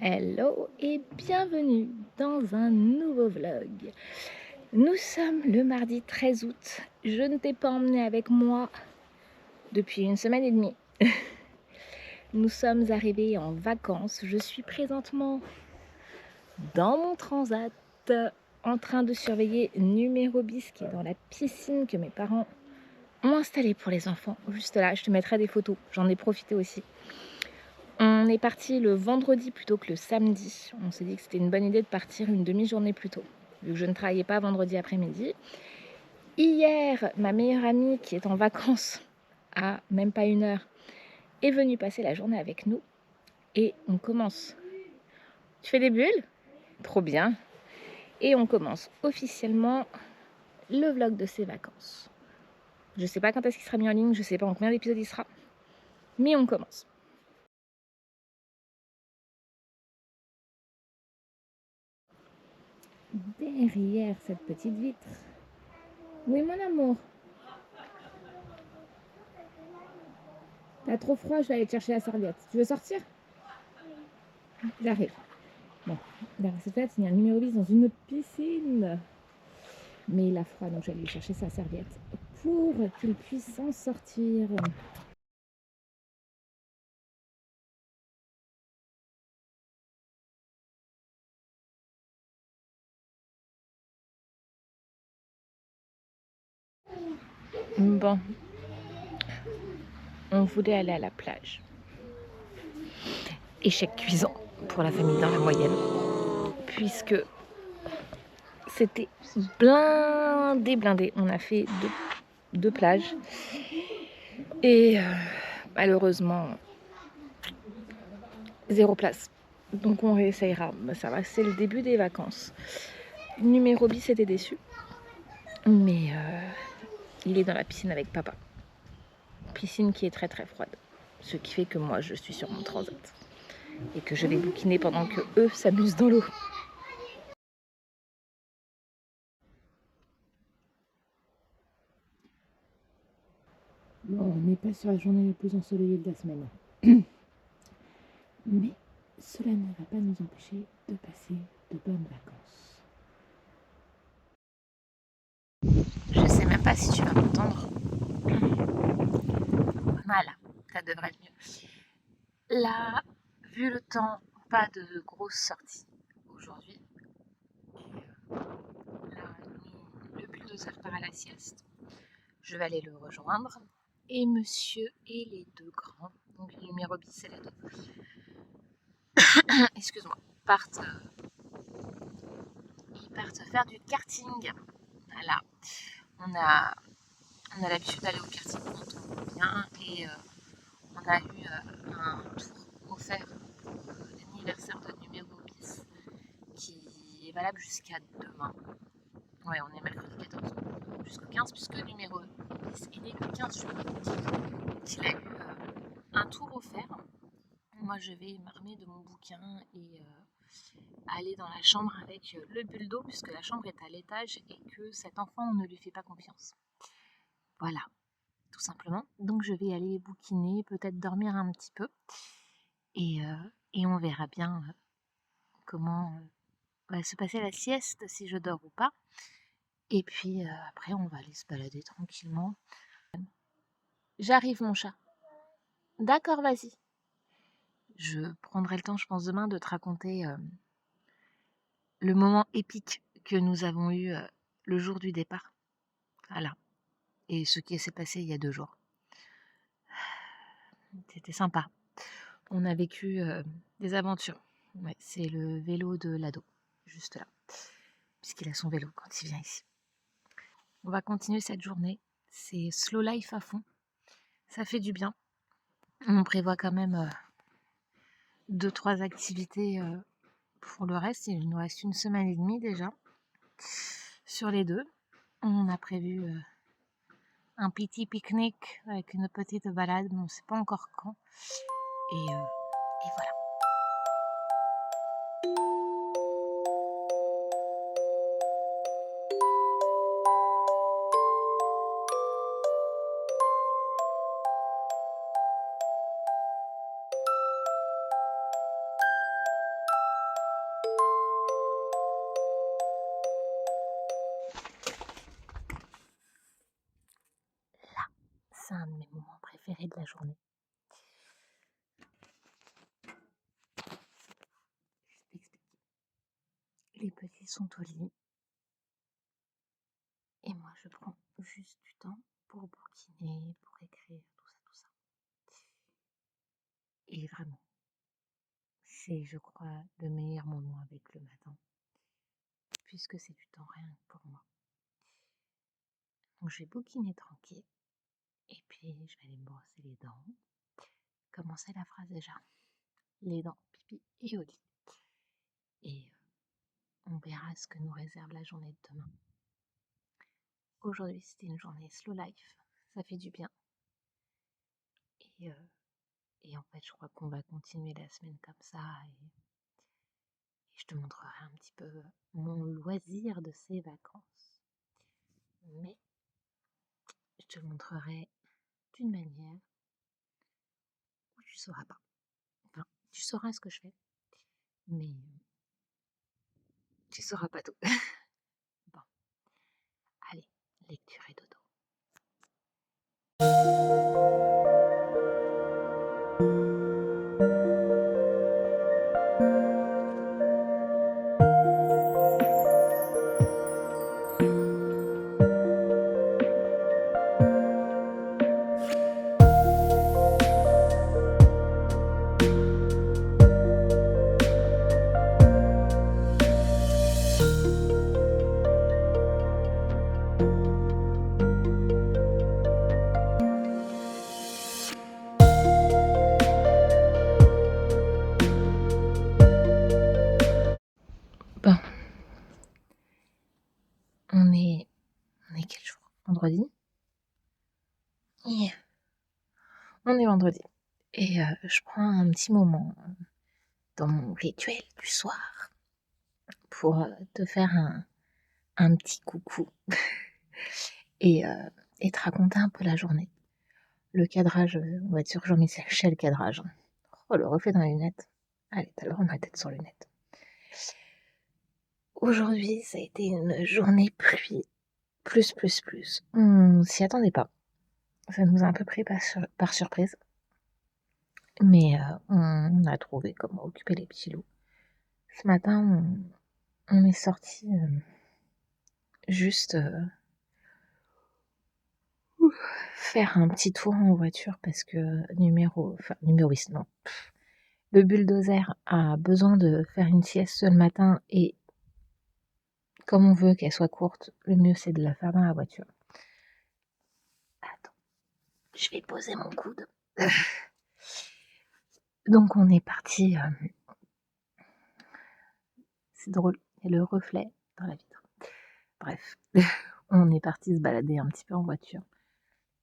Hello et bienvenue dans un nouveau vlog. Nous sommes le mardi 13 août. Je ne t'ai pas emmené avec moi depuis une semaine et demie. Nous sommes arrivés en vacances. Je suis présentement dans mon transat en train de surveiller Numéro bis qui est dans la piscine que mes parents ont installée pour les enfants. Juste là, je te mettrai des photos. J'en ai profité aussi. On est parti le vendredi plutôt que le samedi. On s'est dit que c'était une bonne idée de partir une demi-journée plus tôt, vu que je ne travaillais pas vendredi après-midi. Hier, ma meilleure amie qui est en vacances à même pas 1 heure est venue passer la journée avec nous. Et on commence. Tu fais des bulles? Trop bien. Et on commence officiellement le vlog de ces vacances. Je sais pas quand est-ce qu'il sera mis en ligne, je sais pas en combien d'épisodes il sera, mais on commence. Derrière cette petite vitre. Oui, mon amour. T'as trop froid, je vais aller te chercher la serviette. Tu veux sortir? J'arrive. Bon, derrière cette fenêtre, il y a un numéro 10 dans une piscine. Mais il a froid, donc je vais aller lui chercher sa serviette pour qu'il puisse s'en sortir. Bon, on voulait aller à la plage. Échec cuisant pour la famille dans la moyenne, puisque c'était blindé. On a fait deux plages et malheureusement, 0 place. Donc on réessayera. Ça va, c'est le début des vacances. Numéro bis était déçu, mais il est dans la piscine avec papa. Piscine qui est très très froide, ce qui fait que moi je suis sur mon transat et que je vais bouquiner pendant que eux s'amusent dans l'eau. Bon, on n'est pas sur la journée la plus ensoleillée de la semaine, mais cela ne va pas nous empêcher de passer de bonnes vacances. Je sais même pas si tu vas m'entendre. Voilà, ça devrait être mieux. Là, vu le temps, pas de grosses sorties aujourd'hui. Là, le bulldozer part à la sieste. Je vais aller le rejoindre. Et monsieur et les deux grands, donc le numéro bis et les deux, excuse-moi, ils partent faire du karting. Voilà, on a l'habitude d'aller au karting quand on vient et on a eu un tour offert pour l'anniversaire de numéro bis qui est valable jusqu'à demain. Ouais, on est mercredi 14, jusqu'au 15, puisque numéro 10 est né le 15 juin. Donc il a eu un tour offert. Moi, je vais m'armer de mon bouquin et aller dans la chambre avec le buldo, puisque la chambre est à l'étage et que cet enfant, on ne lui fait pas confiance. Voilà, tout simplement. Donc, je vais aller bouquiner, peut-être dormir un petit peu et on verra bien comment va se passer la sieste, si je dors ou pas. Et puis après, on va aller se balader tranquillement. J'arrive, mon chat. D'accord, vas-y. Je prendrai le temps, je pense, demain de te raconter le moment épique que nous avons eu le jour du départ. Voilà. Et ce qui s'est passé il y a 2 jours. C'était sympa. On a vécu des aventures. Ouais, c'est le vélo de l'ado, juste là. Puisqu'il a son vélo quand il vient ici. On va continuer cette journée. C'est slow life à fond. Ça fait du bien. On prévoit quand même 2-3 activités pour le reste. Il nous reste 1 semaine et demie déjà. Sur les 2, on a prévu un petit pique-nique avec une petite balade, mais on ne sait pas encore quand. Et voilà. préféré de la journée. Je vais t'expliquer. Les petits sont au lit et moi je prends juste du temps pour bouquiner, pour écrire, tout ça. Et vraiment, c'est, je crois, le meilleur moment avec le matin, puisque c'est du temps rien que pour moi. Donc je vais bouquiner tranquille, et puis je vais aller me brosser les dents. Comment c'est la phrase déjà? Les dents, pipi et au lit. Et on verra ce que nous réserve la journée de demain. Aujourd'hui, c'était une journée slow life, ça fait du bien. Et, et en fait, je crois qu'on va continuer la semaine comme ça. Et je te montrerai un petit peu mon loisir de ces vacances. Mais je te le montrerai d'une manière où tu sauras pas. Enfin, tu sauras ce que je fais, mais tu sauras pas tout. Bon, allez, lecture et dodo. Bon, on est quel jour? Vendredi? Yeah. On est vendredi. Et je prends un petit moment dans mon rituel du soir pour te faire un petit coucou et, et te raconter un peu la journée. Le cadrage, on va être sûr que Jean-Michel le cadrage. Oh, le reflet dans les lunettes. Allez, t'as le droit de ma tête sur lunettes. Aujourd'hui, ça a été une journée pluie. Plus. On s'y attendait pas. Ça nous a un peu pris par surprise. Mais on a trouvé comment occuper les petits loups. Ce matin, on est sorti juste faire un petit tour en voiture parce que numéroiste, non. Le bulldozer a besoin de faire une sieste le matin et comme on veut qu'elle soit courte, le mieux c'est de la faire dans la voiture. Attends, je vais poser mon coude. Donc on est parti. C'est drôle, il y a le reflet dans la vitre. Bref, on est parti se balader un petit peu en voiture.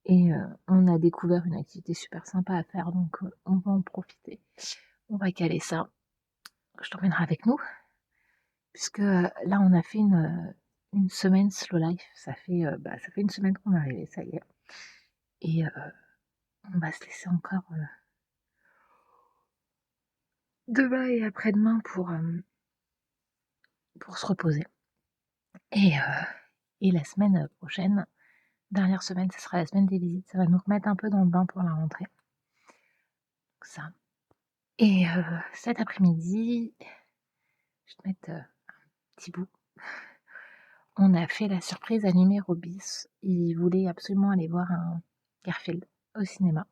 Et on a découvert une activité super sympa à faire, donc on va en profiter. On va caler ça. Je t'emmènerai avec nous. Puisque là, on a fait une semaine slow life. Ça fait une semaine qu'on est arrivé, ça y est. Et on va se laisser encore demain et après-demain pour se reposer. Et la semaine prochaine, dernière semaine, ce sera la semaine des visites. Ça va nous remettre un peu dans le bain pour la rentrée. Donc ça. Et cet après-midi, je vais te mettre un petit bout. On a fait la surprise à numéro bis. Il voulait absolument aller voir un Garfield au cinéma.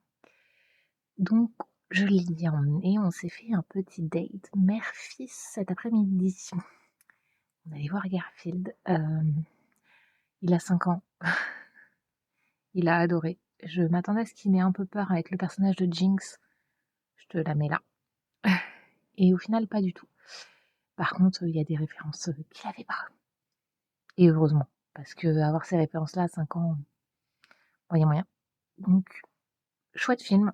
Donc, je l'ai emmené. On s'est fait un petit date mère-fils cet après-midi. On allait voir Garfield. Il a 5 ans. Il a adoré. Je m'attendais à ce qu'il ait un peu peur avec le personnage de Jinx. Je te la mets là. Et au final, pas du tout. Par contre, il y a des références qu'il n'avait pas. Et heureusement. Parce que avoir ces références-là à 5 ans, il y a moyen. Donc, chouette film.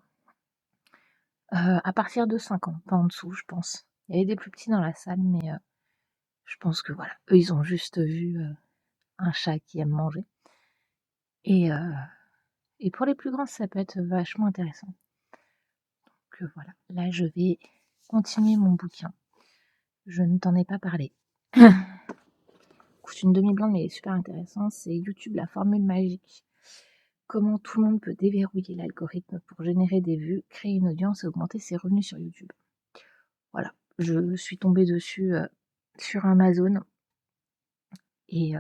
À partir de 5 ans, pas en dessous, je pense. Il y avait des plus petits dans la salle, mais je pense que voilà, eux, ils ont juste vu un chat qui aime manger. Et pour les plus grands, ça peut être vachement intéressant. Donc voilà, là, je vais continuer mon bouquin. Je ne t'en ai pas parlé. C'est une demi-blonde, mais elle est super intéressante. C'est YouTube, la formule magique. comment tout le monde peut déverrouiller l'algorithme pour générer des vues, créer une audience et augmenter ses revenus sur YouTube. Voilà, je suis tombée dessus sur Amazon et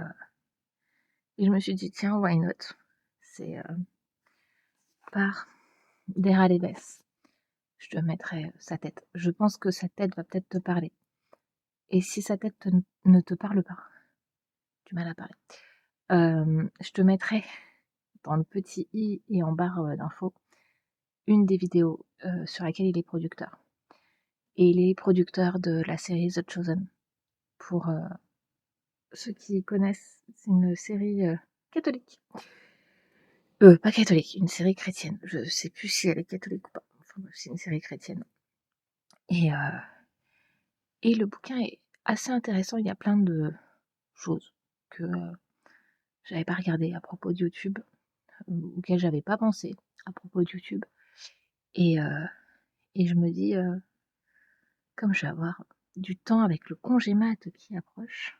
je me suis dit tiens, why not? C'est par Dera Leves. Je te mettrai sa tête. Je pense que sa tête va peut-être te parler. Et si sa tête ne te parle pas, du mal à parler, je te mettrai dans le petit i et en barre d'infos une des vidéos sur laquelle il est producteur. Et il est producteur de la série The Chosen. Pour ceux qui connaissent, c'est une série catholique. Pas catholique, une série chrétienne. Je sais plus si elle est catholique ou pas. Enfin, c'est une série chrétienne. Et le bouquin est assez intéressant. Il y a plein de choses que j'avais pas regardées à propos de YouTube, auxquelles j'avais pas pensé à propos de YouTube. Et je me dis, comme je vais avoir du temps avec le congé mat qui approche.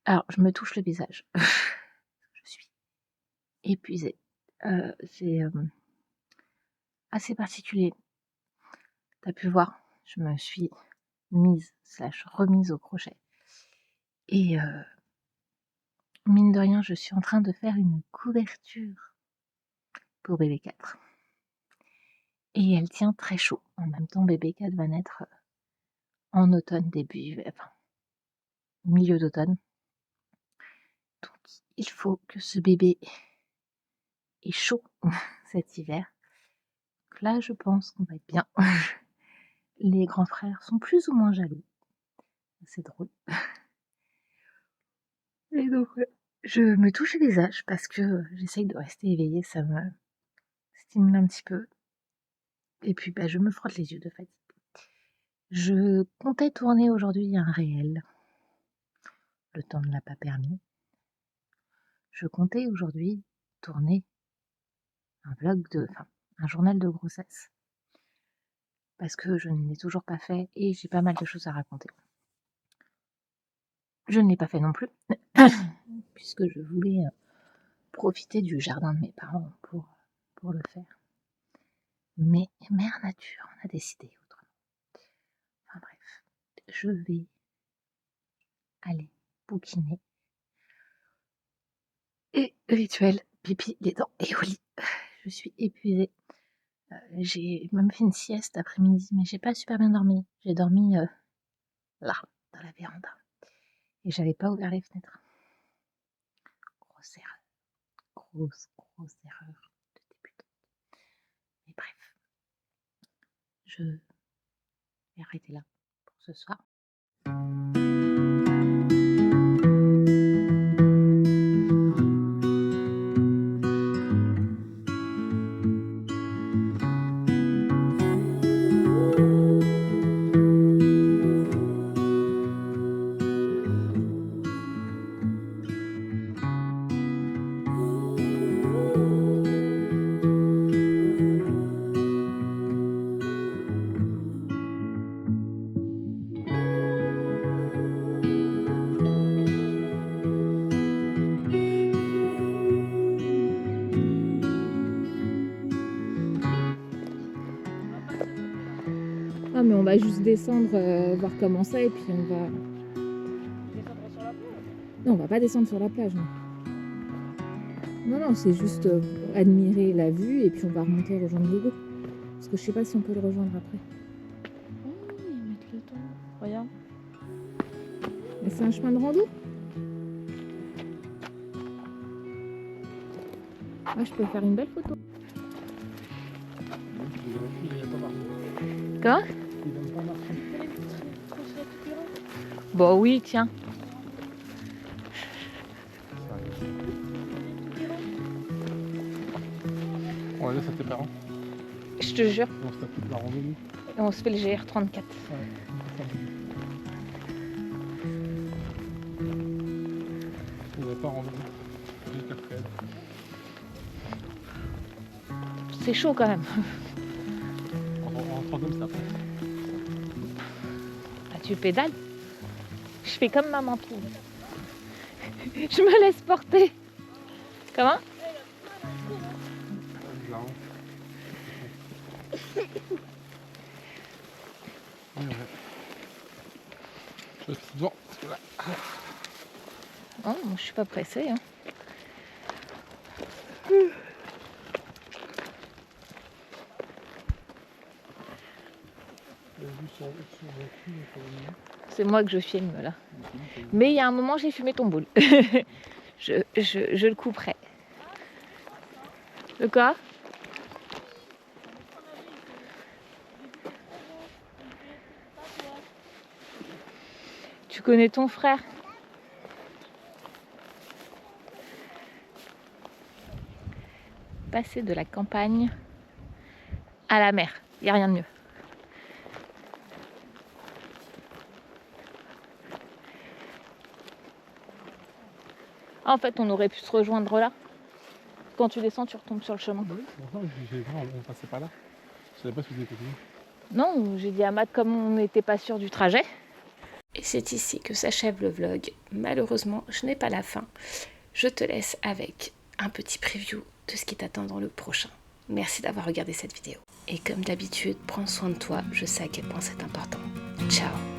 Alors, je me touche le visage. Je suis épuisée. C'est assez particulier. T'as pu voir, je me suis remise au crochet. Et mine de rien, je suis en train de faire une couverture pour BB4. Et elle tient très chaud. En même temps, BB4 va naître en automne, milieu d'automne. Donc, il faut que ce bébé ait chaud cet hiver. Donc là, je pense qu'on va être bien. Les grands frères sont plus ou moins jaloux. C'est drôle. Et donc, je me touche le visage parce que j'essaye de rester éveillée, ça me stimule un petit peu. Et puis, je me frotte les yeux de fatigue. Je comptais tourner aujourd'hui un réel. Le temps ne l'a pas permis. Je comptais aujourd'hui tourner un journal de grossesse. Parce que je ne l'ai toujours pas fait et j'ai pas mal de choses à raconter. Je ne l'ai pas fait non plus, puisque je voulais profiter du jardin de mes parents pour le faire. Mais Mère Nature en a décidé autrement. Enfin bref, je vais aller bouquiner. Et rituel, pipi, les dents et au lit. Je suis épuisée. J'ai même fait une sieste après-midi, mais j'ai pas super bien dormi. J'ai dormi là, dans la véranda. Et j'avais pas ouvert les fenêtres. Grosse erreur. Grosse erreur de débutante. Mais bref, je vais arrêter là pour ce soir. Ah mais on va juste descendre, voir comment c'est et puis on va... Descendre sur la plage? Non, on va pas descendre sur la plage, non. Non, c'est juste admirer la vue et puis on va remonter rejoindre Hugo. Parce que je sais pas si on peut le rejoindre après. Oh, ils mettent le temps. Regarde. Mais c'est un chemin de rando. Moi, je peux faire une belle photo. Quoi? Bon, oui, tiens. On va laisser à tes parents. Je te jure. On se tape toute la randonnée. Et on se fait le GR34. Ouais. On va pas randonner. Juste après. C'est chaud quand même. On rentre comme ça. Ah, tu pédales? Je fais comme maman trouve. Je me laisse porter. Comment? Ouais. Je suis devant. Parce que là... Oh, moi, je suis pas pressée. Hein. C'est moi que je filme là. Mais il y a un moment, j'ai fumé ton boule. je le couperai. De quoi? Tu connais ton frère? Passer de la campagne à la mer, il n'y a rien de mieux. En fait, on aurait pu se rejoindre là. Quand tu descends, tu retombes sur le chemin. Oui, on passait pas là. Je savais pas si vous étiez venu. Non, j'ai dit à Matt comme on n'était pas sûr du trajet. Et c'est ici que s'achève le vlog. Malheureusement, je n'ai pas la fin. Je te laisse avec un petit preview de ce qui t'attend dans le prochain. Merci d'avoir regardé cette vidéo. Et comme d'habitude, prends soin de toi. Je sais à quel point c'est important. Ciao!